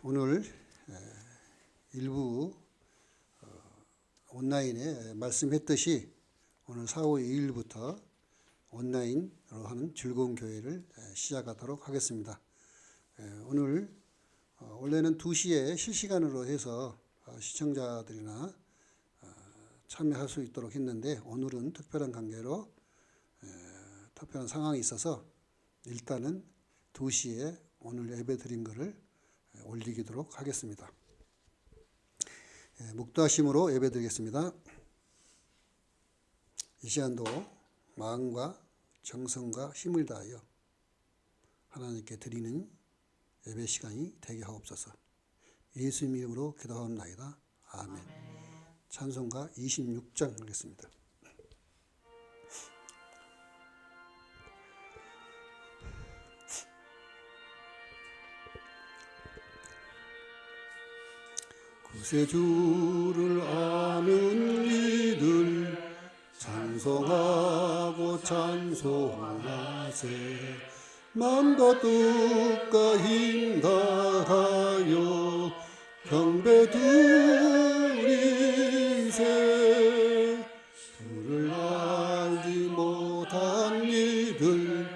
오늘 일부 온라인에 말씀했듯이 오늘 4월 2일부터 온라인으로 하는 즐거운 교회를 시작하도록 하겠습니다. 오늘 원래는 2시에 실시간으로 해서 시청자들이나 참여할 수 있도록 했는데 오늘은 특별한 관계로 특별한 상황이 있어서 일단은 2시에 오늘 예배 드린 것을 올리도록 하겠습니다. 묵도하심으로 예배 드리겠습니다. 이 시간도 마음과 정성과 힘을 다하여 하나님께 드리는 예배 시간이 되게 하옵소서. 예수님 이름으로 기도하옵나이다. 아멘. 찬송가 26장 하겠습니다. 구세주를 아는 이들 찬송하고 찬송하세. 맘과 뜻과 힘 다하여 경배 드리세. 주를 알지 못한 이들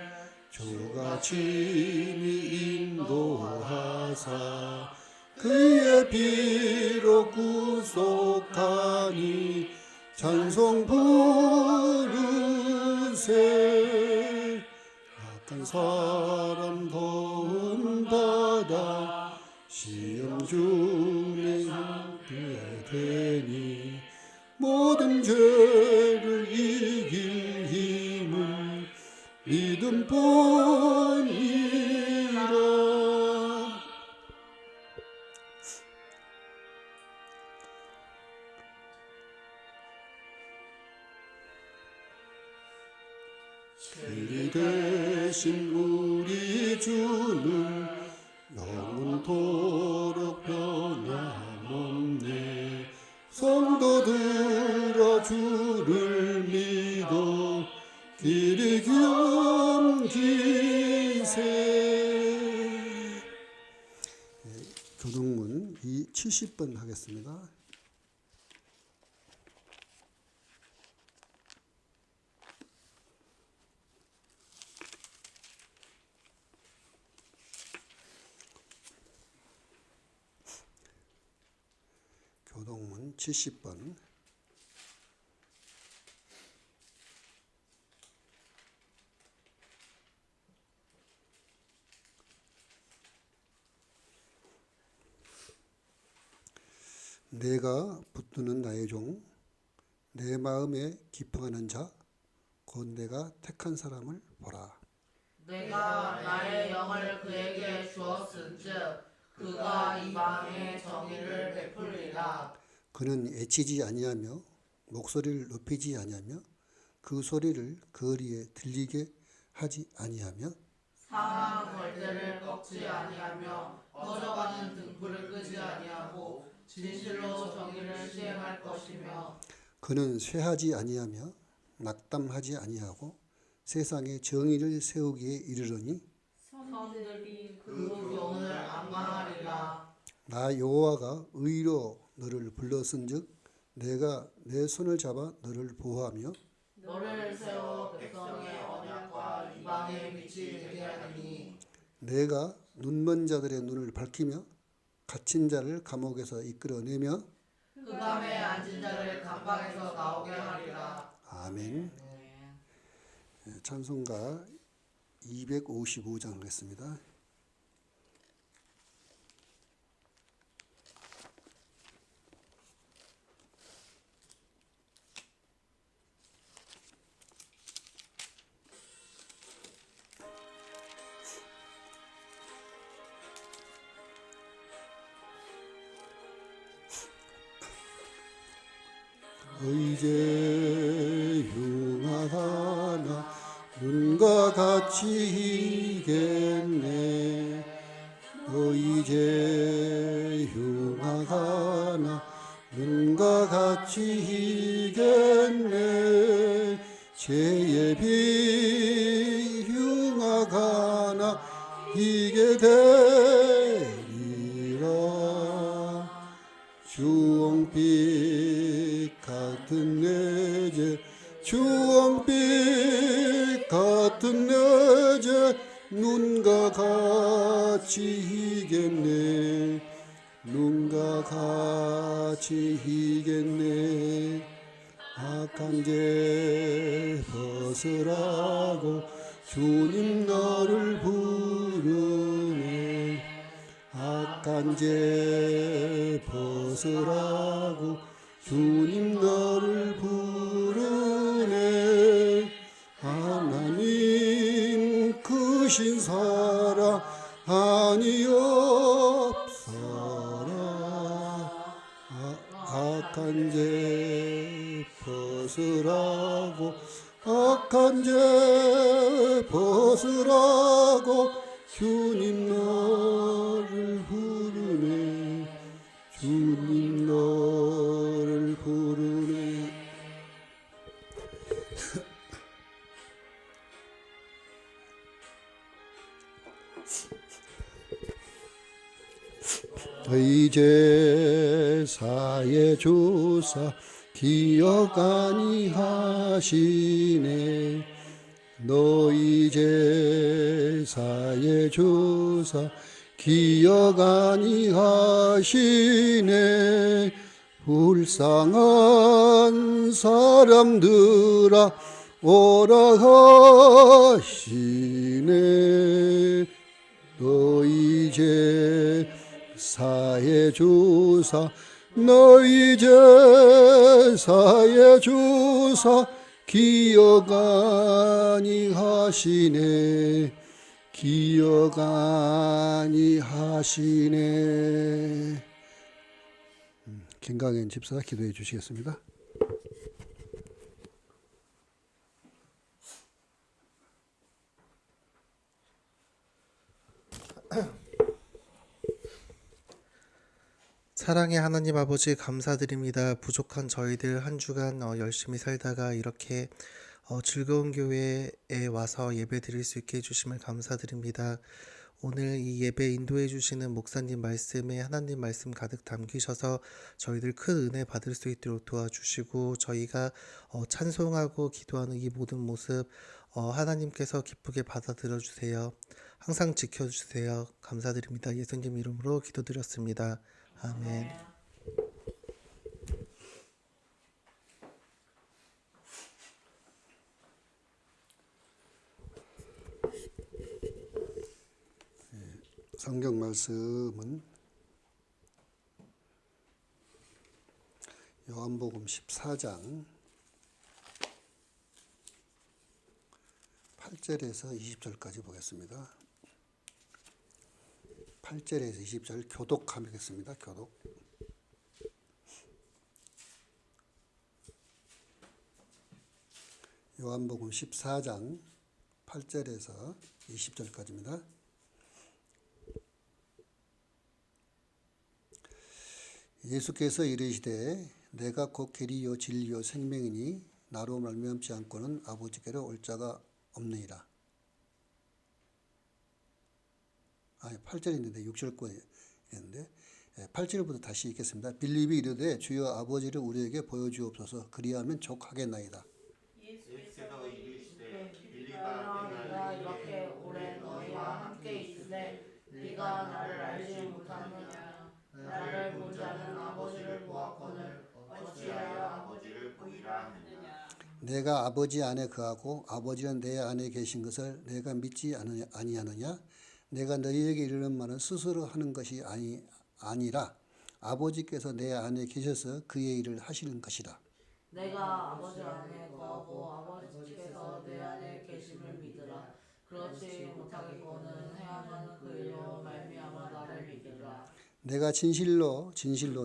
주가 친히 인도하사 그의 피로 구속하니 찬송 부르세. 악한 사람 도움받아 시험 중에 함께 되니 모든 죄를 이길 힘은 믿음뿐이라. 진리 되신 우리 주는 영원토록 변함없네. 성도들아 주를 믿어 길이 겸기세. 교동문 70번 하겠습니다. 교동문 70번. 내가 붙드는 나의 종, 내 마음에 기뻐하는 자, 곧 내가 택한 사람을 보라. 내가 나의 영을 그에게 주었은즉 그가 이방에 정의를 베풀리라. 그는 애치지 아니하며 목소리를 높이지 아니하며 그 소리를 거리에 들리게 하지 아니하며 상한 걸대를 꺾지 아니하며 꺼져가는 등불을 끄지 아니하고 진실로 정의를 시행할 것이며 그는 쇠하지 아니하며 낙담하지 아니하고 세상에 정의를 세우기에 이르러니 성들이 그 교훈을 안망하리라. 나 여호와가 의로 너를 불렀은즉 내가 내 손을 잡아 너를 보호하며 너를 세워 백성의 언약과 이방의 빛이 되게 하리니 내가 눈먼 자들의 눈을 밝히며 갇힌 자를 감옥에서 이끌어내며 흑암에 앉은 자를 감방에서 나오게 하리라. 아멘. 찬송가 255장 하겠습니다. 이제 흉하나 눈과 같이 이겠네. 이제 흉하나 눈과 같이 이겠네. 죄의 비 흉하가나 이게 되리라. 주홍빛 같은 내 죄 주홍빛 같은 내 죄 눈과 같이 희겠네 눈과 같이 희겠네 악한 죄 벗으라고 주님 너를 부르네 악한 죄 벗으라고 주님 너를 부르네 하나님 크신 사랑 아니옵사라 악한 죄 벗으라고 악한 죄 벗으라고 주님 너를 부르네 주님 너를 부르네 너희 제사의 조사 기억 아니하시네 너희 제사의 조사 기억 아니하시네 불쌍한 사람들아 오라 하시네 너희 제사의 조사 너희 제사의 조사 기억 아니하시네 기억 아니하시네 김강현 집사 기도해 주시겠습니다. 사랑의 하나님 아버지 감사드립니다. 부족한 저희들 한 주간 열심히 살다가 이렇게 즐거운 교회에 와서 예배 드릴 수 있게 해주심을 감사드립니다. 오늘 이 예배 인도해 주시는 목사님 말씀에 하나님 말씀 가득 담기셔서 저희들 큰 은혜 받을 수 있도록 도와주시고 저희가 찬송하고 기도하는 이 모든 모습 하나님께서 기쁘게 받아들여 주세요. 항상 지켜주세요. 감사드립니다. 예수님 이름으로 기도드렸습니다. 아멘. 성경 말씀은 요한복음 14장 8절에서 20절까지 보겠습니다. 8절에서 20절 교독하겠습니다. 교독. 요한복음 14장 8절에서 20절까지입니다. 예수께서 이르시되 내가 곧 길이요 진리요 생명이니 나로 말미암지 않고는 아버지께로 올 자가 없느니라. 8절인데 6절 거였는데 8절부터 다시 읽겠습니다. 빌립이 이르되 주여 아버지를 우리에게 보여주옵소서 그리하면 족하겠나이다. 예수께서 이르시되 빌립아 내가 이렇게 오래 너희와 함께 있으되 네가 나를 알지 못하느냐 나를 본 자는 아버지를 보았거늘 어찌하여 아버지를 보이라 하느냐 내가 아버지 안에 거하고 아버지는 내 안에 계신 것을 내가 믿지 아니하느냐 내가 너희에게 이르는 말은 스스로 하는 것이 아니라 아버지께서 내 안에 계셔서 그의 일을 하시는 것이라. 내가 아버지 안에 거하고 아버지께서 내 안에 계심을 믿으라. 그렇지 못하겠거는 행하는 그 일로 말미암아 나를 믿으라. 내가 진실로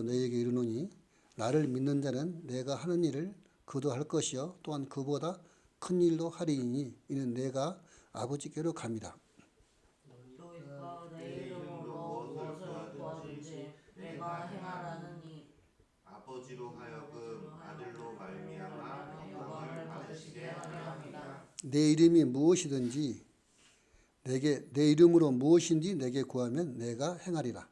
너희에게 이르노니 나를 믿는 자는 내가 하는 일을 그도 할 것이요 또한 그보다 큰 일도 하리니 이는 내가 아버지께로 감이라. 너희가 내 이름으로 무엇을 구하든지 내가 행하라느니 아버지로 하여금 아들로 말미암아 영광을 받으시게 하려 합니다. 내 이름이 무엇이든지 내 이름으로 무엇인지 내게 구하면 내가 행하리라.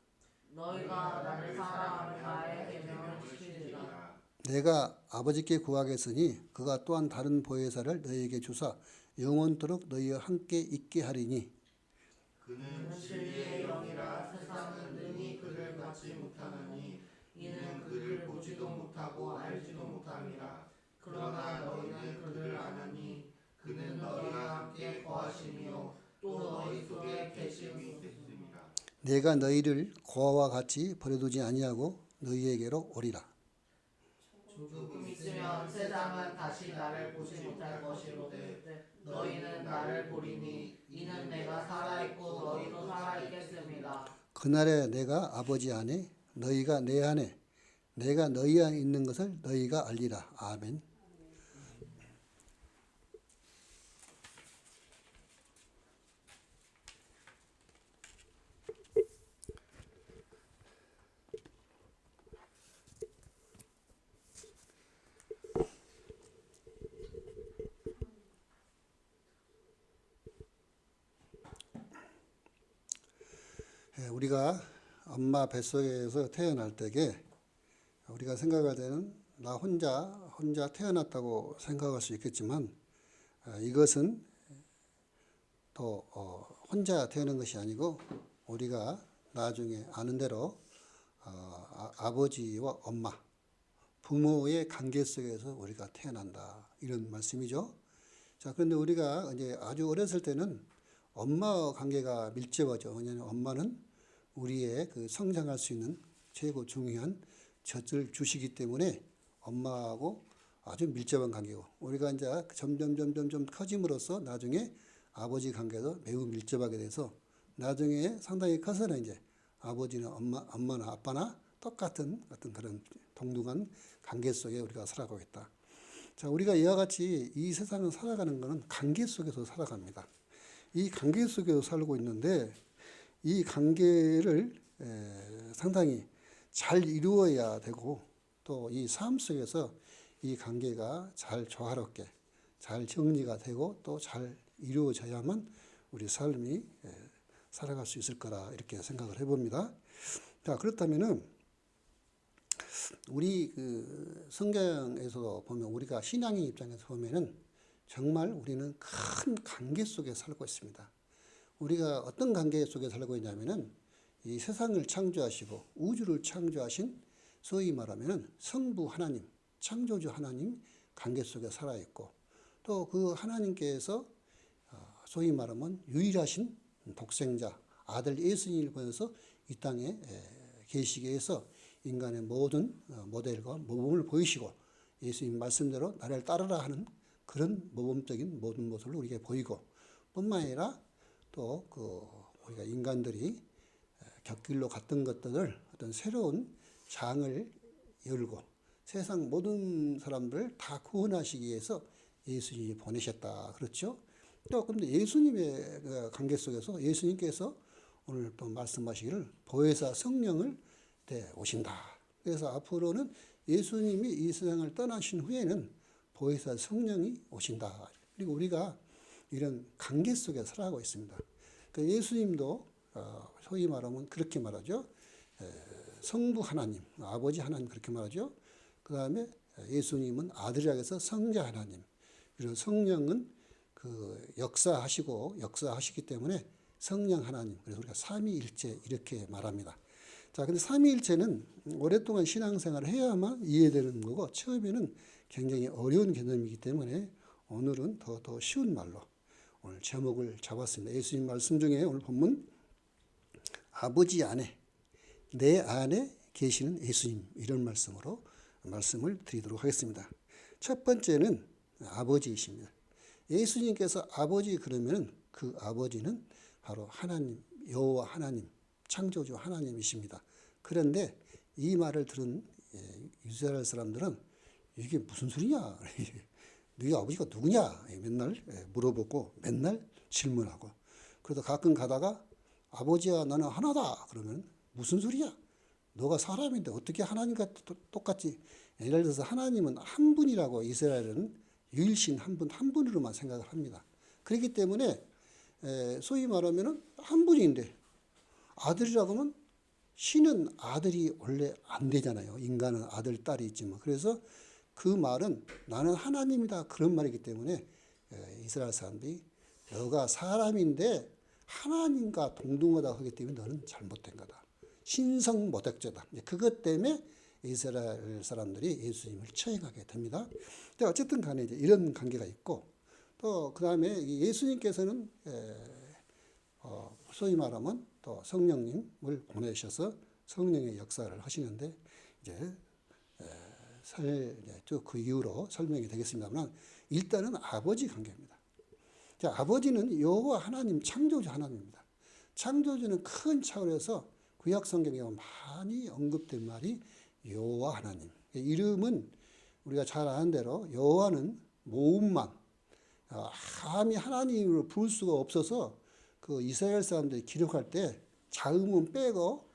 너희가 나를 사랑하면 나의 계명을 지키리라. 내가 아버지께 구하겠으니 그가 또한 다른 보혜사를 너희에게 주사 영원토록 너희와 함께 있게 하리니 그는 진리의 영이라 세상은 능히 그를 받지 못하느니 이는 그를 보지도 못하고 알지도 못함이라. 그러나 너희는 그를 아느니 그는 너희와 함께 거하시며 또 너희 속에 계심이 됐습니다. 내가 너희를 고아와 같이 버려두지 아니하고 너희에게로 오리라. 조금 있으면 세상은 다시 나를 보지 못할 것이로되 너희는 나를 보리니 이는 내가 살아있고 너희도 살아있겠습니다. 그날에 내가 아버지 안에 너희가 내 안에 내가 너희 안에 있는 것을 너희가 알리라. 아멘. 우리가 엄마 뱃속에서 태어날 때에 우리가 생각할 때는 나 혼자 태어났다고 생각할 수 있겠지만 이것은 또 혼자 태어난 것이 아니고 우리가 나중에 아는 대로 아버지와 엄마 부모의 관계 속에서 우리가 태어난다 이런 말씀이죠. 자, 그런데 우리가 이제 아주 어렸을 때는 엄마 관계가 밀접하죠. 왜냐하면 엄마는 우리의 그 성장할 수 있는 최고 중요한 젖을 주시기 때문에 엄마하고 아주 밀접한 관계고 우리가 이제 점점 커짐으로써 나중에 아버지 관계도 매우 밀접하게 돼서 나중에 상당히 커서는 이제 아버지는 엄마나 아빠나 똑같은 어떤 그런 동등한 관계 속에 우리가 살아가고 있다. 자, 우리가 이와 같이 이 세상을 살아가는 것은 관계 속에서 살아갑니다. 이 관계 속에서 살고 있는데 이 관계를 상당히 잘 이루어야 되고 또 이 삶 속에서 이 관계가 잘 조화롭게 잘 정리가 되고 또 잘 이루어져야만 우리 삶이 살아갈 수 있을 거라 이렇게 생각을 해봅니다. 자, 그렇다면은 우리 그 성경에서도 보면 우리가 신앙의 입장에서 보면은 정말 우리는 큰 관계 속에 살고 있습니다. 우리가 어떤 관계 속에 살고 있냐면은 이 세상을 창조하시고 우주를 창조하신 소위 말하면은 성부 하나님, 창조주 하나님 관계 속에 살아 있고 또 그 하나님께서 소위 말하면 유일하신 독생자 아들 예수님을 보내서 이 땅에 계시게 해서 인간의 모든 모델과 모범을 보이시고 예수님 말씀대로 나를 따르라 하는 그런 모범적인 모든 모습을 우리에게 보이고 뿐만 아니라 또 그 우리가 인간들이 곁길로 갔던 것들을 어떤 새로운 장을 열고 세상 모든 사람들을 다 구원하시기 위해서 예수님이 보내셨다. 그렇죠? 또 근데 예수님의 관계 속에서 예수님께서 오늘 또 말씀하시기를 보혜사 성령을 오신다. 그래서 앞으로는 예수님이 이 세상을 떠나신 후에는 보혜사 성령이 오신다. 그리고 우리가 이런 관계 속에 살아가고 있습니다. 그러니까 예수님도 소위 말하면 그렇게 말하죠. 성부 하나님, 아버지 하나님 그렇게 말하죠. 그 다음에 예수님은 아들이라고 해서 성자 하나님. 그리고 성령은 그 역사하시기 때문에 성령 하나님. 그래서 우리가 삼위일체 이렇게 말합니다. 자, 근데 삼위일체는 오랫동안 신앙생활을 해야만 이해되는 거고 처음에는 굉장히 어려운 개념이기 때문에 오늘은 더 쉬운 말로 오늘 제목을 잡았습니다. 예수님 말씀 중에 오늘 본문 아버지 안에 내 안에 계시는 예수님 이런 말씀으로 말씀을 드리도록 하겠습니다. 첫 번째는 아버지이십니다. 예수님께서 아버지 그러면 그 아버지는 바로 하나님, 여호와 하나님, 창조주 하나님이십니다. 그런데 이 말을 들은 이스라엘 사람들은 이게 무슨 소리냐? 너희 아버지가 누구냐? 맨날 물어보고 맨날 질문하고 그러다 가끔 가다가 아버지야 나는 하나다. 그러면 무슨 소리야? 너가 사람인데 어떻게 하나님과 똑같지? 예를 들어서 하나님은 한 분이라고 이스라엘은 유일신 한 분으로만 생각을 합니다. 그렇기 때문에 소위 말하면 한 분인데 아들이라고 하면 신은 아들이 원래 안 되잖아요. 인간은 아들, 딸이 있지만. 그래서 그 말은 나는 하나님이다 그런 말이기 때문에 이스라엘 사람들이 너가 사람인데 하나님과 동등하다 하기 때문에 너는 잘못된 거다. 신성모독죄다. 그것 때문에 이스라엘 사람들이 예수님을 처형하게 됩니다. 근데 어쨌든 간에 이제 이런 관계가 있고 또 그 다음에 예수님께서는 소위 말하면 또 성령님을 보내셔서 성령의 역사를 하시는데 이제 그 이후로 설명이 되겠습니다만 일단은 아버지 관계입니다. 자, 아버지는 여호와 하나님 창조주 하나님입니다. 창조주는 큰 차원에서 구약 성경에 많이 언급된 말이 여호와 하나님. 이름은 우리가 잘 아는 대로 여호와는 모음만 감히 하나님으로 부를 수가 없어서 그 이스라엘 사람들이 기록할 때 자음은 빼고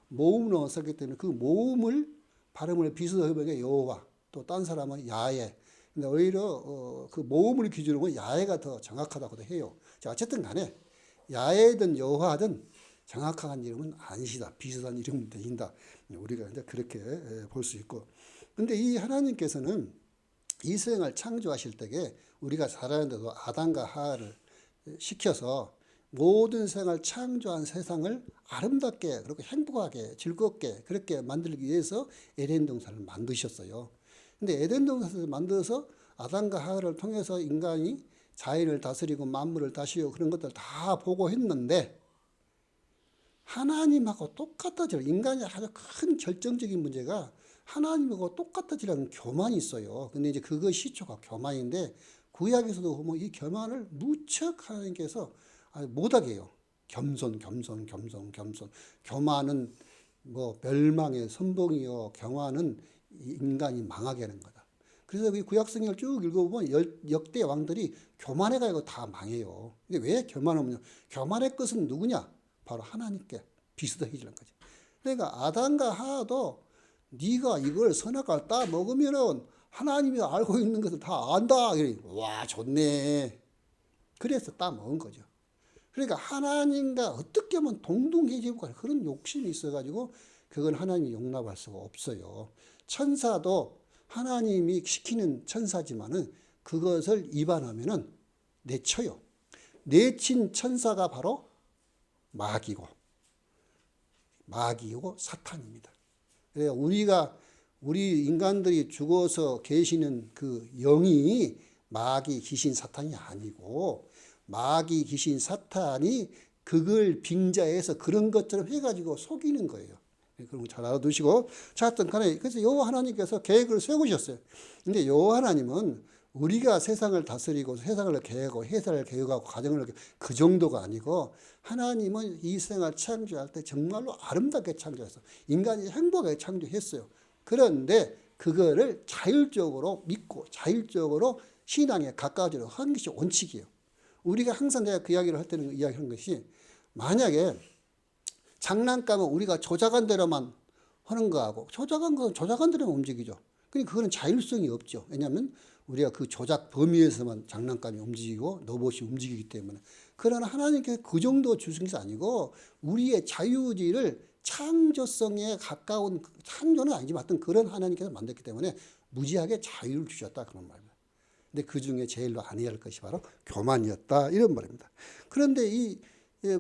모음으로 썼기 때문에 그 모음을 발음을 비슷하게 게 여호와 또 딴 사람은 야훼. 근데 오히려 그 모음을 기준으로 야훼가 더 정확하다고도 해요. 자, 어쨌든 간에 야훼든 여호와든 정확한 이름은 아니시다. 비슷한 이름은 되신다. 우리가 이제 그렇게 볼 수 있고. 근데 이 하나님께서는 이 세상을 창조하실 때에 우리가 살아가는데도 아담과 하와를 시켜서 모든 생을 창조한 세상을 아름답게 그리고 행복하게 즐겁게 그렇게 만들기 위해서 에덴 동산을 만드셨어요. 근데 에덴 동산을 만들어서 아담과 하와를 통해서 인간이 자연을 다스리고 만물을 다스리고 그런 것들 다 보고 했는데 하나님하고 똑같아지라. 인간이 아주 큰 결정적인 문제가 하나님하고 똑같아지라는 교만이 있어요. 근데 이제 그것이 시초가 교만인데 구약에서도 보면 이 교만을 무척 하나님께서 못하게 해요. 겸손. 교만은 뭐 멸망의 선봉이요. 교만은 인간이 망하게 하는 거다. 그래서 그 구약성경을 쭉 읽어보면 역대 왕들이 교만해가지고 다 망해요. 근데 왜 교만하면요? 교만의 끝은 누구냐? 바로 하나님께 비슷해지는 거지. 그러니까 아담과 하와도 네가 이걸 선악과를 따 먹으면은 하나님이 알고 있는 것을 다 안다. 와, 좋네. 그래서 따 먹은 거죠. 그러니까 하나님과 어떻게 하면 동등해지고 그런 욕심이 있어가지고 그건 하나님이 용납할 수가 없어요. 천사도 하나님이 시키는 천사지만은 그것을 위반하면은 내쳐요. 내친 천사가 바로 마귀고 사탄입니다. 그래서 우리 인간들이 죽어서 계시는 그 영이 마귀 귀신 사탄이 아니고 마귀 귀신 사탄이 그걸 빙자해서 그런 것처럼 해가지고 속이는 거예요. 그런 거 잘 알아두시고 자, 하여튼 간에 그래서 여호와 하나님께서 계획을 세우셨어요. 근데 여호와 하나님은 우리가 세상을 다스리고 세상을 계획하고 회사를 계획하고 가정을 그 정도가 아니고 하나님은 이 세상을 창조할 때 정말로 아름답게 창조했어. 인간이 행복하게 창조했어요. 그런데 그거를 자율적으로 믿고 자율적으로 신앙에 가까워지려고 하는 것이 원칙이에요. 우리가 항상 내가 그 이야기를 할 때는 이야기하는 것이 만약에 장난감은 우리가 조작한 대로만 하는 거하고 조작한 건 조작한 대로만 움직이죠. 그러니까 그거는 자율성이 없죠. 왜냐하면 우리가 그 조작 범위에서만 장난감이 움직이고 로봇이 움직이기 때문에. 그러나 하나님께서 그 정도 주신 것이 아니고 우리의 자유의지를 창조성에 가까운 창조는 아니지만 하여튼 그런 하나님께서 만들기 때문에 무지하게 자유를 주셨다 그런 말입니다. 근데 그 중에 제일로 안 해야 할 것이 바로 교만이었다 이런 말입니다. 그런데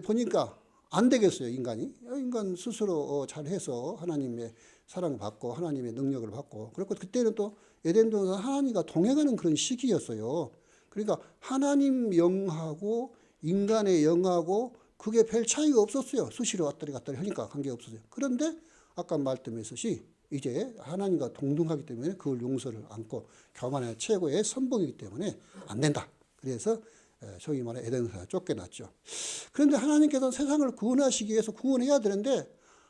보니까 안 되겠어요. 인간 스스로 잘해서 하나님의 사랑을 받고 하나님의 능력을 받고 그리고 그때는 또 에덴 동산 하나님과 동행하는 그런 시기였어요. 그러니까 하나님 영하고 인간의 영하고 그게 별 차이가 없었어요. 수시로 왔다리 갔다리 하니까 관계없었어요. 그런데 아까 말씀했듯이 이제 하나님과 동등하기 때문에 그걸 용서를 안고 교만의 최고의 선봉이기 때문에 안 된다. 그래서 소위 말해 에덴 동산에 쫓겨났죠. 그런데 하나님께서 세상을 구원하시기 위해서 구원해야 되는데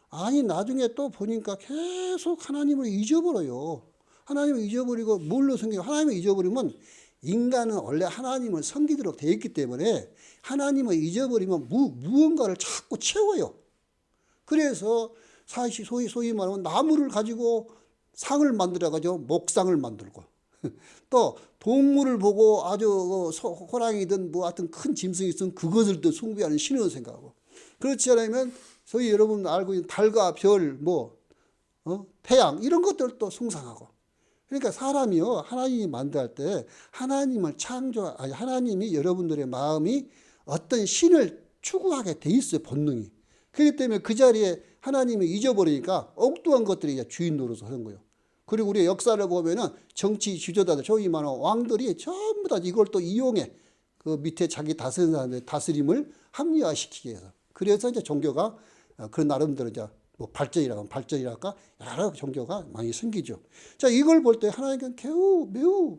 아니 나중에 또 보니까 계속 하나님을 잊어버려요. 하나님을 잊어버리고 뭘로 섬겨요? 하나님을 잊어버리면 인간은 원래 하나님을 섬기도록 되어 있기 때문에 하나님을 잊어버리면 무언가를 자꾸 채워요. 그래서 사실 소위 말하면 나무를 가지고 상을 만들어가지고 목상을 만들고 또 동물을 보고 아주 호랑이든 뭐 하여튼 큰 짐승이 있으면 그것을 또 숭배하는 신으로 생각하고 그렇지 않으면 소위 여러분 알고 있는 달과 별, 태양 이런 것들도 숭상하고. 그러니까 사람이요 하나님이 만들 때 하나님을 하나님이 여러분들의 마음이 어떤 신을 추구하게 돼 있어요 본능이. 그렇기 때문에 그 자리에 하나님을 잊어버리니까 엉뚱한 것들이 이제 주인 노릇을 하는 거예요. 그리고 우리의 역사를 보면은 정치 지도자들, 저기 많은 왕들이 전부 다 이걸 또 이용해. 그 밑에 자기 다스리는 사람들의 다스림을 합리화시키기 위해서. 그래서 이제 종교가 그 나름대로 이제 뭐 발전이랄까 여러 종교가 많이 생기죠. 자, 이걸 볼 때 하나님께는 매우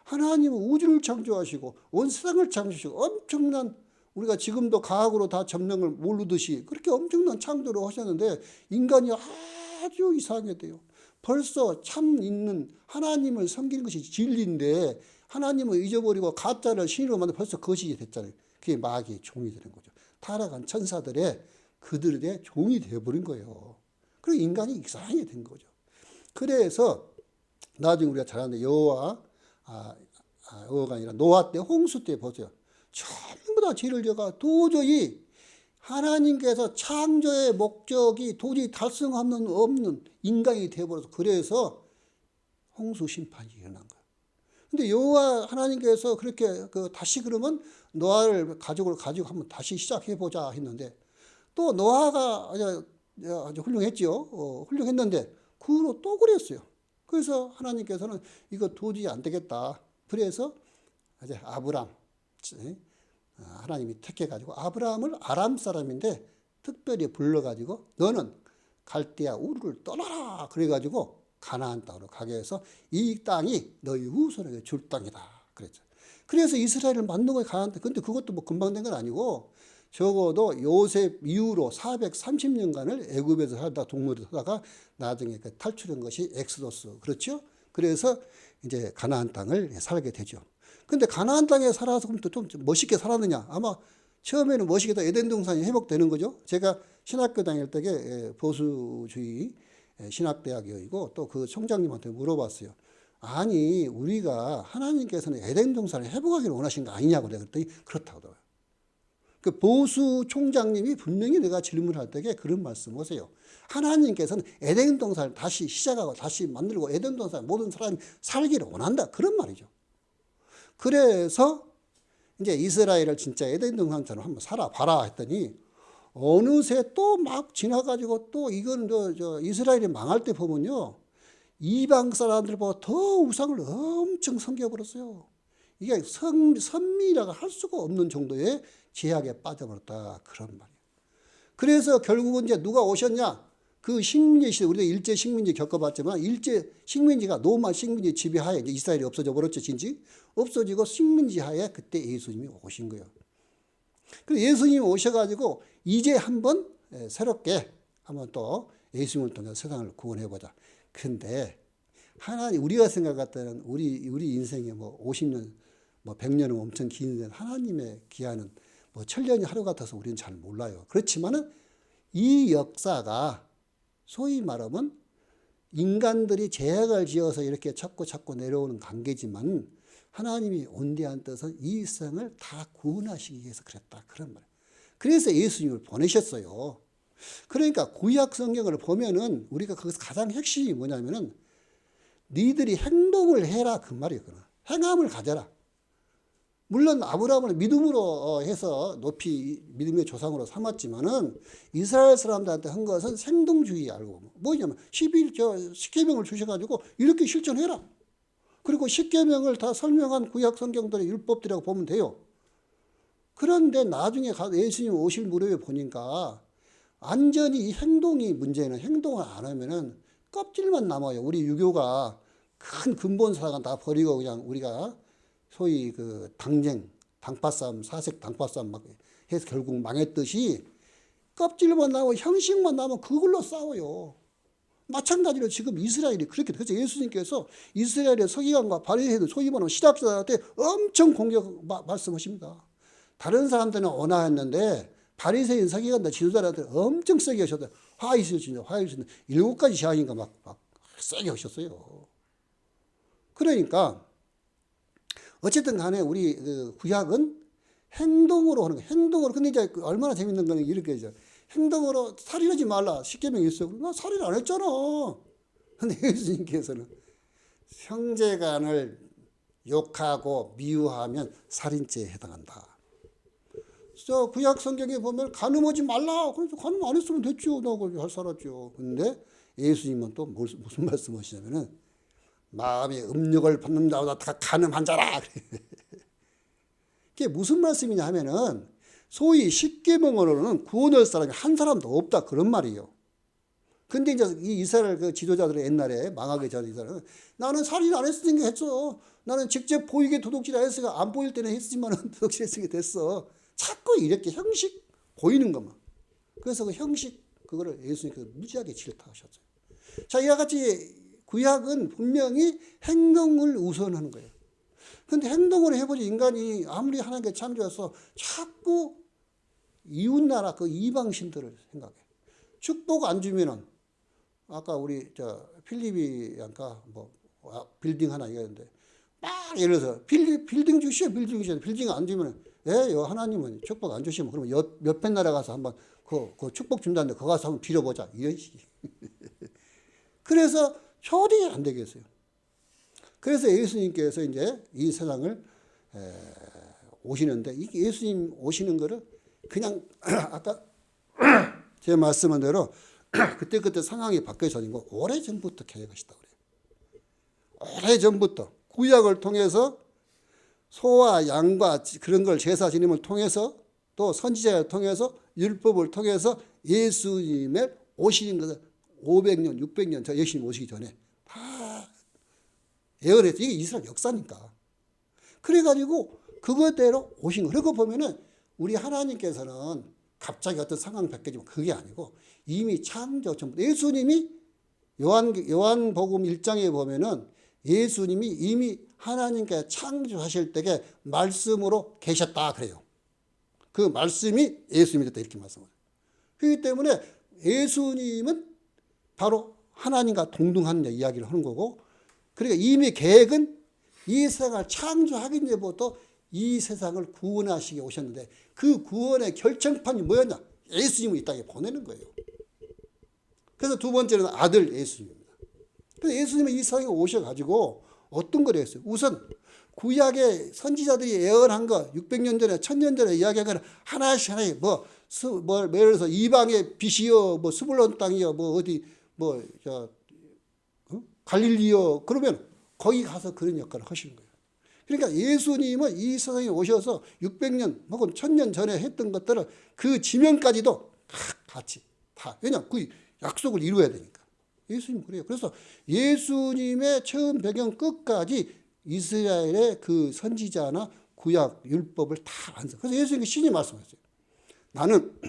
하나님은 우주를 창조하시고 온 세상을 창조하시고 엄청난 우리가 지금도 과학으로 다 점령을 모르듯이 그렇게 엄청난 창조를 하셨는데 인간이 아주 이상하게 돼요. 벌써 참 있는 하나님을 섬기는 것이 진리인데 하나님을 잊어버리고 가짜를 신으로 만들어 벌써 거식이 됐잖아요. 그게 마귀의 종이 되는 거죠. 타락한 천사들의 그들의 종이 되어버린 거예요. 그리고 인간이 이상하게 된 거죠. 그래서 나중에 우리가 잘 아는데 여호가 아니라 노아 때 홍수 때 보세요. 전부 다 죄를 져가 도저히 하나님께서 창조의 목적이 도저히 달성하는 없는 인간이 되어버려서 그래서 홍수 심판이 일어난 거예요. 근데 여호와 하나님께서 그렇게 다시 그러면 노아를 가족을 가지고 한번 다시 시작해 보자 했는데 또 노아가 아주 훌륭했죠. 훌륭했는데 그 후로 또 그랬어요. 그래서 하나님께서는 이거 도저히 안 되겠다. 그래서 이제 아브람 하나님이 택해가지고 아브라함을 아람 사람인데 특별히 불러가지고 너는 갈대아 우르를 떠나라. 그래가지고 가나안 땅으로 가게 해서 이 땅이 너희 후손에게 줄 땅이다. 그랬죠. 그래서 이스라엘을 만든 거예요. 가나안 땅. 근데 그것도 뭐 금방 된 건 아니고 적어도 요셉 이후로 430년간을 애굽에서 살다 동물을 살다가 나중에 탈출한 것이 엑스도스. 그렇죠? 그래서 이제 가나안 땅을 살게 되죠. 근데 가나안 땅에 살아서 그럼 또 좀 멋있게 살았느냐? 아마 처음에는 멋있게 다 에덴 동산이 회복되는 거죠. 제가 신학교 다닐 때에 보수주의 신학대학이고 또 그 총장님한테 물어봤어요. 아니 우리가 하나님께서는 에덴 동산을 회복하기를 원하신 거 아니냐고 내가 그랬더니 그렇다고 하더라고요. 그 보수 총장님이 분명히 내가 질문할 때에 그런 말씀 하세요. 하나님께서는 에덴 동산을 다시 시작하고 다시 만들고 에덴 동산 모든 사람이 살기를 원한다. 그런 말이죠. 그래서 이제 이스라엘을 진짜 에덴 동산처럼 한번 살아봐라 했더니 어느새 또 막 지나가지고 또 이건 이스라엘이 망할 때 보면요. 이방 사람들보다 더 우상을 엄청 섬겨버렸어요. 이게 선미라고 할 수가 없는 정도의 제약에 빠져버렸다. 그런 말이에요. 그래서 결국은 이제 누가 오셨냐? 그 식민지 시대, 우리가 일제 식민지 겪어봤지만 일제 식민지가 노마 식민지 지배하에 이제 이스라엘이 없어져 버렸죠. 진지 없어지고 식민지 하에 그때 예수님이 오신 거예요. 그래서 예수님이 오셔가지고 이제 한번 새롭게 한번 또 예수님을 통해서 세상을 구원해보자. 근데 하나님 우리가 생각했다는 우리 인생에 뭐 50년, 뭐 100년은 엄청 긴 하나님의 기한은 뭐 천년이 하루 같아서 우리는 잘 몰라요. 그렇지만은 이 역사가 소위 말하면 인간들이 제약을 지어서 이렇게 자꾸 내려오는 관계지만 하나님이 온대한 뜻은 이 세상을 다 구원하시기 위해서 그랬다. 그런 말이에요. 그래서 예수님을 보내셨어요. 그러니까 구약 성경을 보면은 우리가 거기서 가장 핵심이 뭐냐면은 니들이 행동을 해라 그 말이에요. 행함을 가져라. 물론 아브라함을 믿음으로 해서 높이 믿음의 조상으로 삼았지만은 이스라엘 사람들한테 한 것은 생동주의 알고 뭐냐면 10계명을 주셔가지고 이렇게 실천해라. 그리고 10계명을 다 설명한 구약 성경들의 율법들이라고 보면 돼요. 그런데 나중에 예수님 오실 무렵에 보니까 완전히 이 행동이 문제는 행동을 안 하면은 껍질만 남아요. 우리 유교가 큰 근본사가 다 버리고 그냥 우리가 소위 그 당파싸움, 사색 당파싸움 막 해서 결국 망했듯이 껍질만 나오고 형식만 나오면 그걸로 싸워요. 마찬가지로 지금 이스라엘이 그렇게 그래서 예수님께서 이스라엘의 서기관과 바리새인들 소위 말하는 신학자들한테 엄청 공격 말씀하십니다. 다른 사람들은 온화했는데 바리새인 서기관들 지도자들한테 엄청 세게 하셨어요. 화 있으신다. 7가지 재앙인가 막 세게 하셨어요. 그러니까 어쨌든 간에 우리 그 구약은 행동으로 하는 거예요. 행동으로. 근데 이제 얼마나 재밌는 거는 이렇게 이제 행동으로 살인하지 말라. 십계명이 있어요. 나 살인 안 했잖아. 근데 예수님께서는 형제간을 욕하고 미워하면 살인죄에 해당한다. 저 구약 성경에 보면 간음하지 말라. 그래서 간음 안 했으면 됐죠. 나 잘 살았죠. 근데 예수님은 또 무슨 말씀하시냐면은 마음의 음욕을 받는 자보다 다 간음한 자라. 그게 무슨 말씀이냐 하면은 소위 십계명으로는 구원할 사람이 한 사람도 없다 그런 말이에요. 근데 이제 이 이스라엘 그 지도자들의 옛날에 망하기 전에 이스라엘은 나는 살인 안 했으니까 했어. 나는 직접 보이게 도둑질 안 했으니까 안 보일 때는 했지만은 도둑질 했으니까 됐어. 자꾸 이렇게 형식 보이는 것만. 그래서 그 형식 그거를 예수님께서 무지하게 질타하셨어요. 자, 이와 같이 구약은 분명히 행동을 우선하는 거예요. 근데 행동을 해보지 인간이 아무리 하나님께 창조해서 자꾸 이웃나라 그 이방신들을 생각해. 축복 안 주면은 아까 우리 저 필립이 양가 뭐 빌딩 하나 얘기했는데 막 예를 들어서 빌딩 주시오 빌딩 안 주면 요 하나님은 축복 안 주시면 그러면 옆에 나라 가서 한번 그 축복 준다는데 거기 가서 한번 빌어보자 이런 식이. 그래서 절이 안 되겠어요. 그래서 예수님께서 이제 이 세상을 오시는데 이 예수님 오시는 거를 그냥 아까 제 말씀한 대로 그때 상황이 바뀌어서 아니고 오래전부터 계획하시다 그래요. 오래전부터 구약을 통해서 소와 양과 그런 걸 제사 지냄을 통해서 또 선지자를 통해서 율법을 통해서 예수님의 오시는 것을 500년, 600년 저 예수님 오시기 전에 다 예언했죠. 이게 이스라엘 역사니까. 그래가지고 그것대로 오신 거. 그러고 보면은 우리 하나님께서는 갑자기 어떤 상황이 바뀌지만 그게 아니고 이미 창조 전부터 예수님이 요한복음 1장에 보면은 예수님이 이미 하나님께 창조하실 때에 말씀으로 계셨다 그래요. 그 말씀이 예수님이었다 이렇게 말씀해요. 그렇기 때문에 예수님은 바로 하나님과 동등한 이야기를 하는 거고 그러니까 이미 계획은 이 세상을 창조하기 전부터 이 세상을 구원하시게 오셨는데 그 구원의 결정판이 뭐였냐? 예수님을 이 땅에 보내는 거예요. 그래서 두 번째는 아들 예수님입니다. 그래서 예수님은 이 세상에 오셔가지고 어떤 걸 했어요? 우선 구약의 선지자들이 예언한 거 600년 전에 1000년 전에 이야기한 거는 하나씩 예를 들어서 이방의 빛이여 뭐 스불론 땅이여 뭐 어디 갈릴리요 그러면 거기 가서 그런 역할을 하시는 거예요. 그러니까 예수님은 이 세상에 오셔서 600년 혹은 1000년 전에 했던 것들을 그 지면까지도 같이 다 왜냐 그 약속을 이루어야 되니까. 예수님 그래요. 그래서 예수님의 처음 배경 끝까지 이스라엘의 그 선지자나 구약 율법을 다 완성. 그래서 예수님이 신이 말씀하셨어요. 나는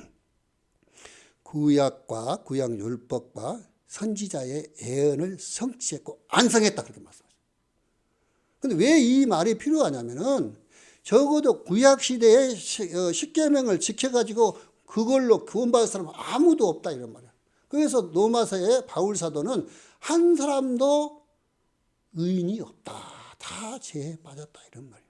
구약과 구약 율법과 선지자의 예언을 성취했고 완성했다 그렇게 말씀하셨어요. 근데 왜 이 말이 필요하냐면은 적어도 구약 시대의 십계명을 지켜가지고 그걸로 구원받을 사람은 아무도 없다 이런 말이야. 그래서 로마서의 바울 사도는 한 사람도 의인이 없다. 다 죄에 빠졌다 이런 말이야.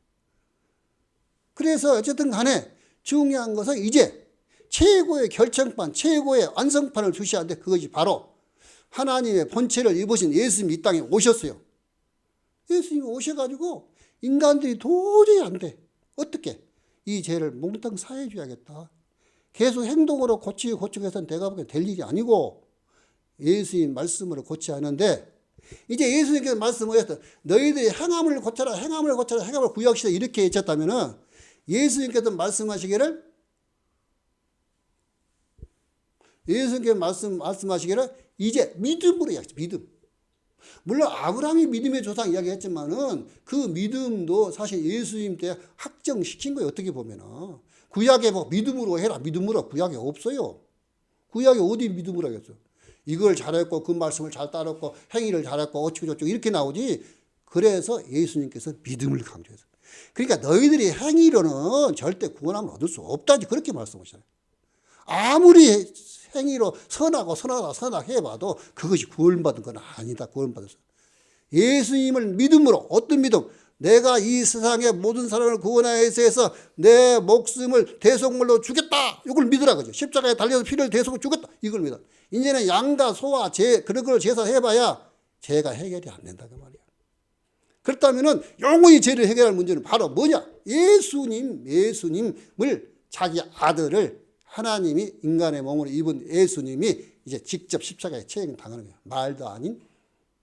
그래서 어쨌든 간에 중요한 것은 이제 최고의 결정판, 최고의 완성판을 주시는데 그것이 바로 하나님의 본체를 입으신 예수님이 이 땅에 오셨어요. 예수님이 오셔가지고 인간들이 도저히 안 돼. 어떻게? 이 죄를 몽땅 사해 줘야겠다. 계속 행동으로 고치고 해서는 내가 보기엔 될 일이 아니고 예수님 말씀으로 고쳐야 하는데 이제 예수님께서 말씀하셨다. 너희들이 행함을 고쳐라 행함을 구약시대 이렇게 외쳤다면은 예수님께서 말씀하시기를 이제 믿음으로 이야기했죠. 믿음. 물론 아브라함이 믿음의 조상 이야기했지만은 그 믿음도 사실 예수님 때 확정시킨 거예요. 어떻게 보면은 구약에 뭐 믿음으로 해라 믿음으로 구약에 없어요. 구약에 어디 믿음으로 하겠어? 이걸 잘했고 그 말씀을 잘 따랐고 행위를 잘했고 어쩌고저쩌고 이렇게 나오지. 그래서 예수님께서 믿음을 강조했어요. 그러니까 너희들이 행위로는 절대 구원함을 얻을 수 없다지 그렇게 말씀하시잖아요. 아무리 행위로 선하다 해봐도 그것이 구원받은 건 아니다. 구원받았어. 예수님을 믿음으로 어떤 믿음? 내가 이 세상의 모든 사람을 구원하기 위해서 내 목숨을 대속물로 주겠다. 이걸 믿으라 그죠. 십자가에 달려서 피를 대속으로 주겠다. 이걸 믿어. 이제는 양과 소와 그런 걸 제사해봐야 죄가 해결이 안 된다 그 말이야. 그렇다면은 영원히 죄를 해결할 문제는 바로 뭐냐? 예수님을 자기 아들을 하나님이 인간의 몸으로 입은 예수님이 이제 직접 십자가에 처형당하는 거예요. 말도 아닌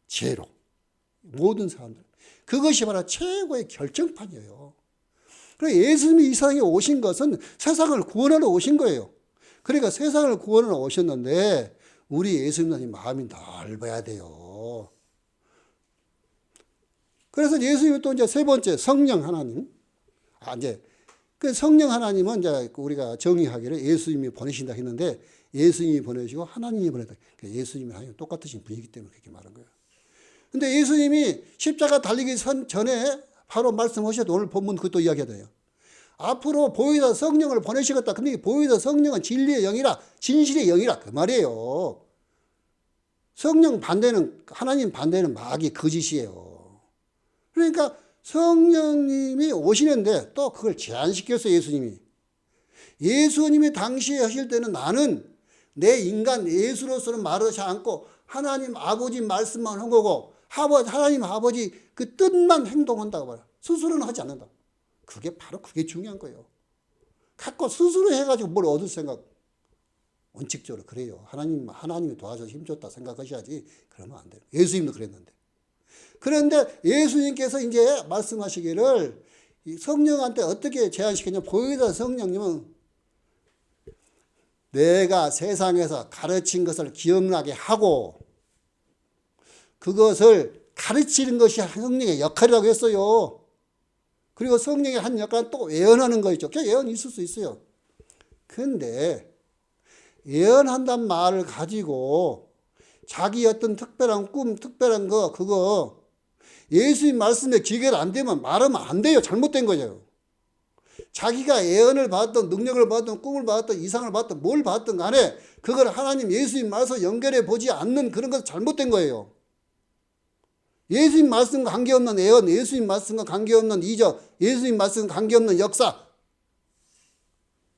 죄로 모든 사람들. 그것이 바로 최고의 결정판이에요. 그래서 예수님이 이 세상에 오신 것은 세상을 구원하러 오신 거예요. 그러니까 세상을 구원하러 오셨는데 우리 예수님이 마음이 넓어야 돼요. 그래서 예수님이 또 이제 세 번째 성령 하나님. 이제 그 성령 하나님은 이제 우리가 정의하기를 예수님이 보내신다 했는데 예수님이 보내시고 하나님이 보내다. 예수님이 하나님 똑같으신 분이기 때문에 그렇게 말한 거예요. 근데 예수님이 십자가 달리기 전에 바로 말씀하셔도 오늘 본문 그것도 이야기해야 돼요. 앞으로 보혜사 성령을 보내시겠다. 근데 보혜사 성령은 진리의 영이라 진실의 영이라 그 말이에요. 성령 반대는 하나님 반대는 마귀 거짓이에요. 그러니까 성령님이 오시는데 또 그걸 제한시켰어요. 예수님이 당시에 하실 때는 나는 내 인간 예수로서는 말하지 않고 하나님 아버지 말씀만 한 거고 하나님 아버지 그 뜻만 행동한다고 말해요. 스스로는 하지 않는다. 그게 중요한 거예요. 갖고 스스로 해가지고 뭘 얻을 생각 원칙적으로 그래요. 하나님이 도와줘서 힘줬다 생각하셔야지 그러면 안 돼요. 예수님도 그랬는데. 그런데 예수님께서 이제 말씀하시기를 성령한테 어떻게 제한시켰냐. 보혜사 성령님은 내가 세상에서 가르친 것을 기억나게 하고 그것을 가르치는 것이 성령의 역할이라고 했어요. 그리고 성령의 한 역할은 또 예언하는 거 있죠. 예언이 있을 수 있어요. 그런데 예언한단 말을 가지고 자기 어떤 특별한 꿈, 특별한 그거 예수님 말씀에 기계가 안 되면 말하면 안 돼요. 잘못된 거죠. 자기가 예언을 받았던 능력을 받았던 꿈을 받았던 이상을 받았던 뭘 받았던 간에 그걸 하나님 예수님 말씀 연결해 보지 않는 그런 것은 잘못된 거예요. 예수님 말씀과 관계없는 예언, 예수님 말씀과 관계없는 이적, 예수님 말씀과 관계없는 역사.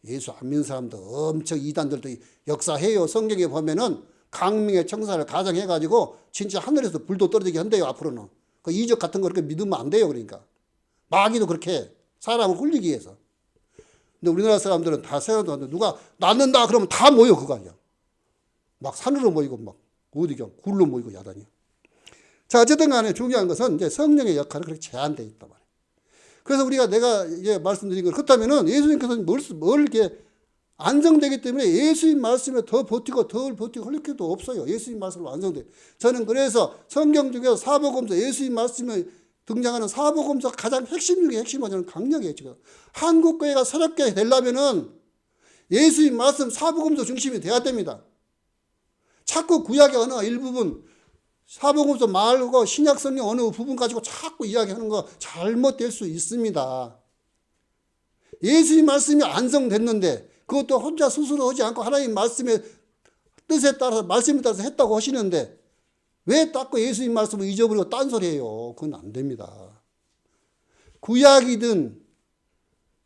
예수 안 믿는 사람도 엄청 이단들도 역사해요. 성경에 보면은 강명의 청사를 가정해가지고 진짜 하늘에서 불도 떨어지게 한대요. 앞으로는. 그 이적 같은 거 그렇게 믿으면 안 돼요. 그러니까. 마귀도 그렇게 해. 사람을 홀리기 위해서. 근데 우리나라 사람들은 다 세워도 하는데 누가 낳는다 그러면 다 모여 그거 아니야. 막 산으로 모이고 막 어디가 굴로 모이고 야단이야. 자, 어쨌든 간에 중요한 것은 이제 성령의 역할은 그렇게 제한되어 있단 말이에요. 그래서 내가 이제 말씀드린 거 그렇다면은 예수님께서는 뭘 이렇게 안정되기 때문에 예수님 말씀에 더 버티고 덜 버티고 할 것도 없어요. 예수님 말씀으로 완성돼. 저는 그래서 성경 중에서 사복음서 예수님 말씀에 등장하는 사복음서 가장 핵심 중에 핵심은 저는 강력해요. 지금 한국 교회가 새롭게 되려면은 예수님 말씀 사복음서 중심이 돼야 됩니다. 자꾸 구약의 어느 일부분 사복음서 말고 신약 성경 어느 부분 가지고 자꾸 이야기하는 거 잘못될 수 있습니다. 예수님 말씀이 완성됐는데 그것도 혼자 스스로 하지 않고 하나님 말씀의 뜻에 따라서 말씀에 따라서 했다고 하시는데 왜 자꾸 예수님 말씀을 잊어버리고 딴소리해요. 그건 안 됩니다. 구약이든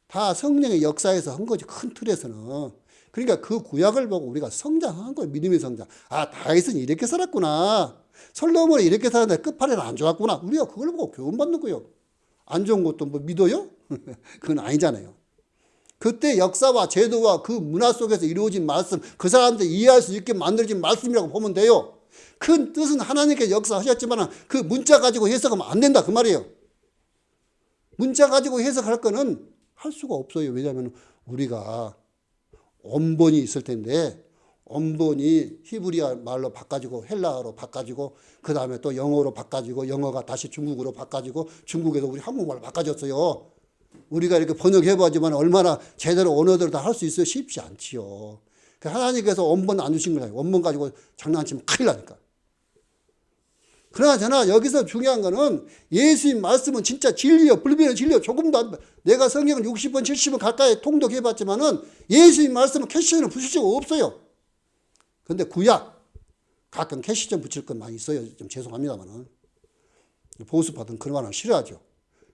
다 성령의 역사에서 한 거지. 큰 틀에서는. 그러니까 그 구약을 보고 우리가 성장한 거예요. 믿음의 성장. 다윗은 이렇게 살았구나. 솔로몬이 이렇게 살았는데 끝판에는 안 좋았구나. 우리가 그걸 보고 교훈받는 거예요. 안 좋은 것도 뭐 믿어요? 그건 아니잖아요. 그때 역사와 제도와 그 문화 속에서 이루어진 말씀, 그 사람들 이해할 수 있게 만들어진 말씀이라고 보면 돼요. 큰 뜻은 하나님께 역사하셨지만 그 문자 가지고 해석하면 안 된다 그 말이에요. 문자 가지고 해석할 거는 할 수가 없어요. 왜냐하면 우리가 원본이 있을 텐데 원본이 히브리어 말로 바꿔지고 헬라어로 바꿔지고 그 다음에 또 영어로 바꿔지고 영어가 다시 중국어로 바꿔지고 중국에서 우리 한국말로 바꿔졌어요. 우리가 이렇게 번역해보지만 얼마나 제대로 언어들을 다 할 수 있어요? 쉽지 않지요. 하나님께서 원본 안 주신 거예요. 원본 가지고 장난치면 큰일 나니까. 그러나 여기서 중요한 거는 예수님 말씀은 진짜 진리요. 불변의 진리요. 조금도 안, 내가 성경을 60번, 70번 가까이 통독해봤지만은 예수님 말씀은 캐시점을 붙일 수가 없어요. 근데 구약, 가끔 캐시점 붙일 건 많이 있어요. 좀 죄송합니다만은. 보수파든 그런 말은 싫어하죠.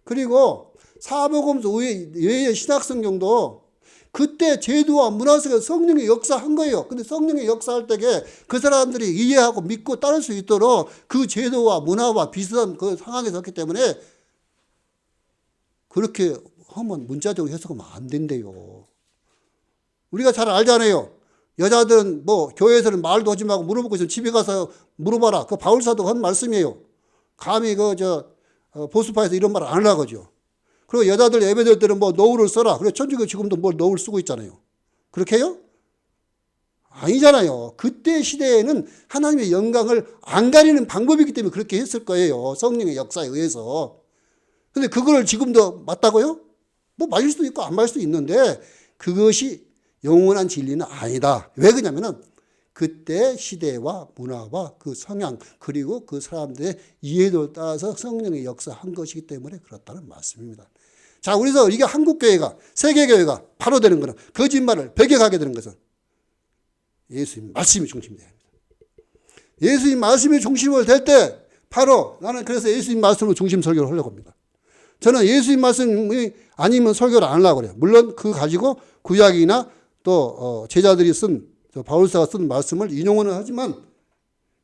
그리고 사복음서 외의 신약성경도 그때 제도와 문화 속에서 성령의 역사한 거예요. 근데 성령의 역사할 때에 그 사람들이 이해하고 믿고 따를 수 있도록 그 제도와 문화와 비슷한 그 상황에 섰기 때문에 그렇게 하면 문자적으로 해석하면 안 된대요. 우리가 잘 알잖아요. 여자들은 뭐 교회에서는 말도 하지 말고 물어보고 있으면 집에 가서 물어봐라. 그 바울사도가 한 말씀이에요. 감히 보수파에서 이런 말 안 하려고 하죠. 그리고 여자들 예배될 때는 뭐 노을을 써라. 그래 천주교 지금도 뭐 노을 쓰고 있잖아요. 그렇게 해요? 아니잖아요. 그때 시대에는 하나님의 영광을 안 가리는 방법이기 때문에 그렇게 했을 거예요. 성령의 역사에 의해서. 근데 그걸 지금도 맞다고요? 뭐 맞을 수도 있고 안 맞을 수도 있는데 그것이 영원한 진리는 아니다. 왜 그러냐면은 그때 시대와 문화와 그 성향 그리고 그 사람들의 이해도에 따라서 성령의 역사한 것이기 때문에 그렇다는 말씀입니다. 자, 그래서 이게 한국교회가 세계교회가 바로 되는 거는 거짓말을 배격하게 되는 것은 예수님 말씀이 중심이 돼야 합니다. 예수님 말씀이 중심으로 될 때 바로 나는 그래서 예수님 말씀으로 중심 설교를 하려고 합니다. 저는 예수님 말씀이 아니면 설교를 안 하려고 그래요. 물론 그 가지고 구약이나 또 제자들이 쓴 바울사가 쓴 말씀을 인용은 하지만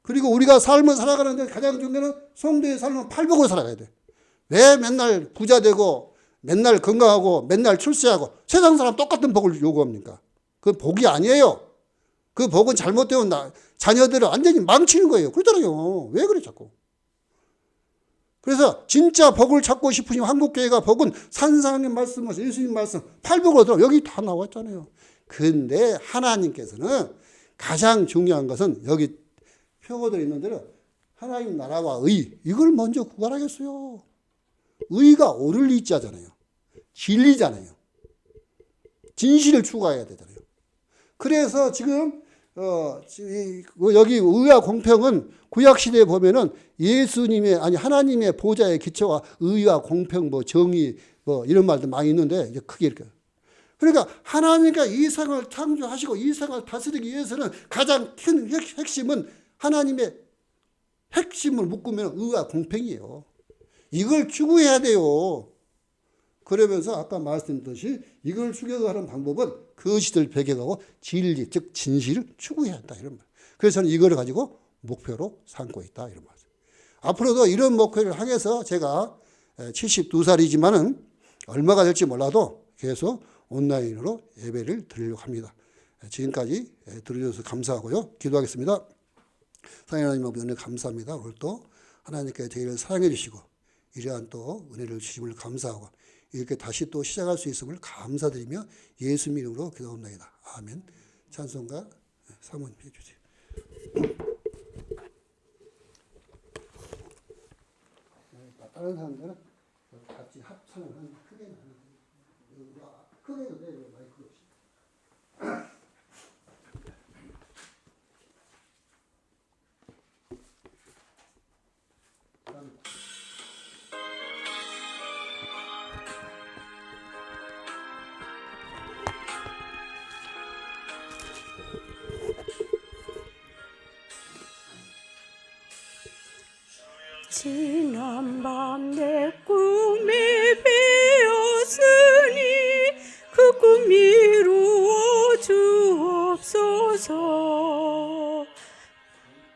그리고 우리가 삶을 살아가는데 가장 중요한 성도의 삶은 팔복으로 살아가야 돼. 왜 맨날 부자 되고 맨날 건강하고 맨날 출세하고 세상 사람 똑같은 복을 요구합니까? 그건 복이 아니에요. 그 복은 잘못되면 자녀들을 완전히 망치는 거예요. 그러잖아요. 왜 그래 자꾸. 그래서 진짜 복을 찾고 싶으시면 한국교회가 복은 산상의 말씀, 예수님 말씀, 팔복으로 들어 여기 다 나와 있잖아요. 근데 하나님께서는 가장 중요한 것은 여기 표어들이 있는 대로 하나님 나라와 의 이걸 먼저 구하라겠어요. 의가 옳을 이자잖아요. 진리잖아요. 진실을 추구해야 되잖아요. 그래서 지금 여기 의와 공평은 구약 시대에 보면은 예수님의 아니 하나님의 보좌의 기초가 의와 공평 뭐 정의 뭐 이런 말도 많이 있는데 이제 크게 이렇게 그러니까 하나님과 이 세상을 창조하시고 이 세상을 다스리기 위해서는 가장 큰 핵심은 하나님의 핵심을 묶으면 의와 공평이에요. 이걸 추구해야 돼요. 그러면서 아까 말씀드렸듯이 이걸 추구하는 방법은 그 시대를 배경하고 진리 즉 진실을 추구해야 한다 이런 말. 그래서 저는 이거를 가지고 목표로 삼고 있다 이런 말. 앞으로도 이런 목표를 향해서 제가 72살이지만은 얼마가 될지 몰라도 계속 온라인으로 예배를 드리려고 합니다. 지금까지 들어주셔서 감사하고요. 기도하겠습니다. 하나님 아버지 은혜 감사합니다. 오늘 또 하나님께 저희를 사랑해 주시고 이러한 또 은혜를 주심을 감사하고 이렇게 다시 또 시작할 수 있음을 감사드리며 예수님 이름으로 기도합니다. 아멘. 찬송가 사모님 해주세요. 다른 사람들은 같이 합창을 하는 크게는 하는 크게도 돼요. 마이크로 없이. 지난 밤 내 꿈에 배었으니 그 꿈 이루어 주옵소서.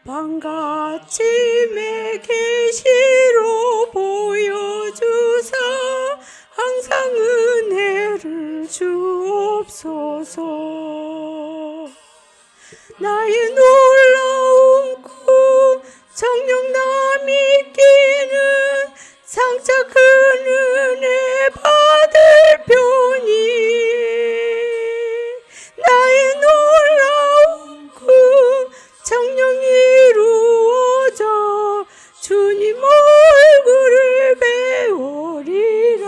밤같임의 계시로 보여주사 항상 은혜를 주옵소서. 나의 놀라운 꿈 정녕 남이 끼는 장차 큰 은혜 받을 편이 나의 놀라운 꿈 정녕 이루어져 주님 얼굴을 배우리라.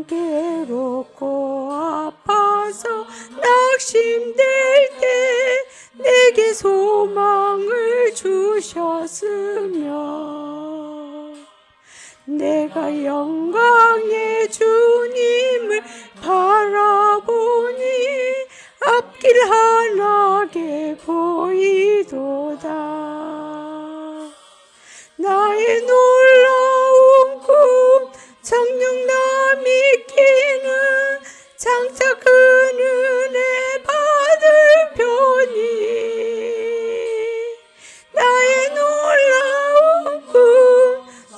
괴롭고 아파서 낙심될 때 내게 소망을 주셨으며 내가 영광의 주님을 바라보니 앞길 환하게 보이도다. 나의 놀라운 성령 나 믿기는 장차 그 은혜 받을 편이 나의 놀라운 꿈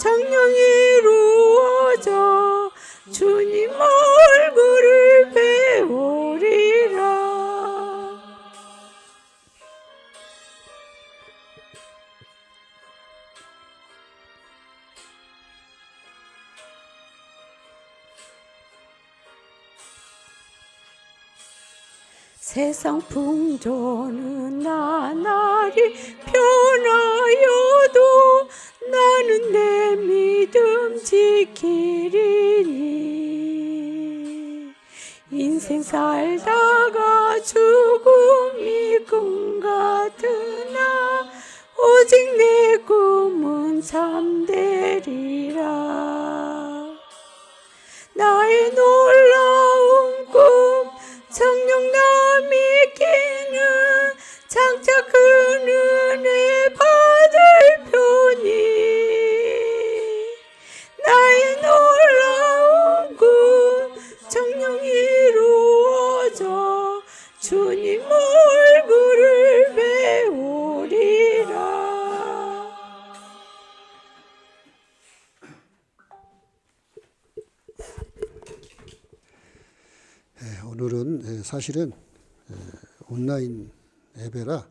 정녕 이루어져 주님 얼굴을 배우리라. 세상 풍조는 나날이 변하여도 나는 내 믿음 지키리니 인생 살다가 죽음이 꿈 같으나 오직 내 꿈은 참되리라. 나의 놀라운 꿈 성령 나 믿기는 장차 그 은혜 받을 편이 나의 놀라운 꿈 정녕 이루어져 주님 얼굴을 배우리라. 오늘은 사실은 온라인 예배라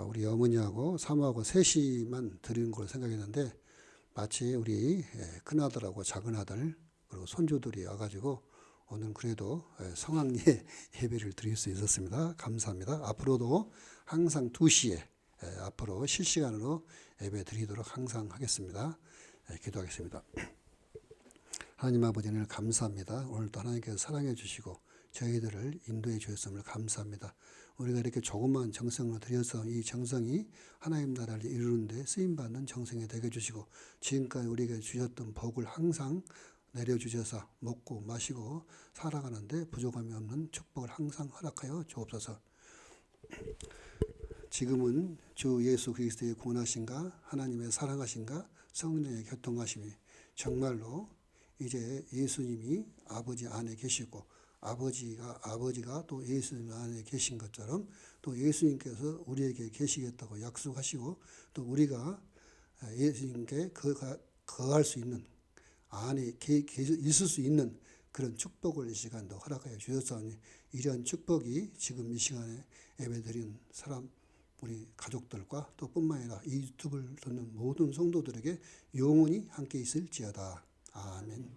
우리 어머니하고 사모하고 셋이만 드리는 걸 생각했는데 마치 우리 큰아들하고 작은아들 그리고 손주들이 와가지고 오늘 그래도 성황리에 예배를 드릴 수 있었습니다. 감사합니다. 앞으로도 항상 2시에 앞으로 실시간으로 예배 드리도록 항상 하겠습니다. 기도하겠습니다. 하나님 아버지 오늘 감사합니다. 오늘도 하나님께서 사랑해 주시고 저희들을 인도해 주셨음을 감사합니다. 우리가 이렇게 조그마한 정성을 들여서 이 정성이 하나님 나라를 이루는 데 쓰임받는 정성이 되게 해주시고 지금까지 우리에게 주셨던 복을 항상 내려주셔서 먹고 마시고 살아가는데 부족함이 없는 축복을 항상 허락하여 주옵소서. 지금은 주 예수 그리스도의 구원하신가 하나님의 사랑하신가 성령의 교통하심이 정말로 이제 예수님이 아버지 안에 계시고 아버지가 또 예수님 안에 계신 것처럼 또 예수님께서 우리에게 계시겠다고 약속하시고 또 우리가 예수님께 거할 수 있는 안에 있을 수 있는 그런 축복을 이 시간도 허락하여 주셨사오니 이러한 축복이 지금 이 시간에 예배드린 사람 우리 가족들과 또 뿐만 아니라 이 유튜브를 듣는 모든 성도들에게 영원히 함께 있을지어다. 아멘.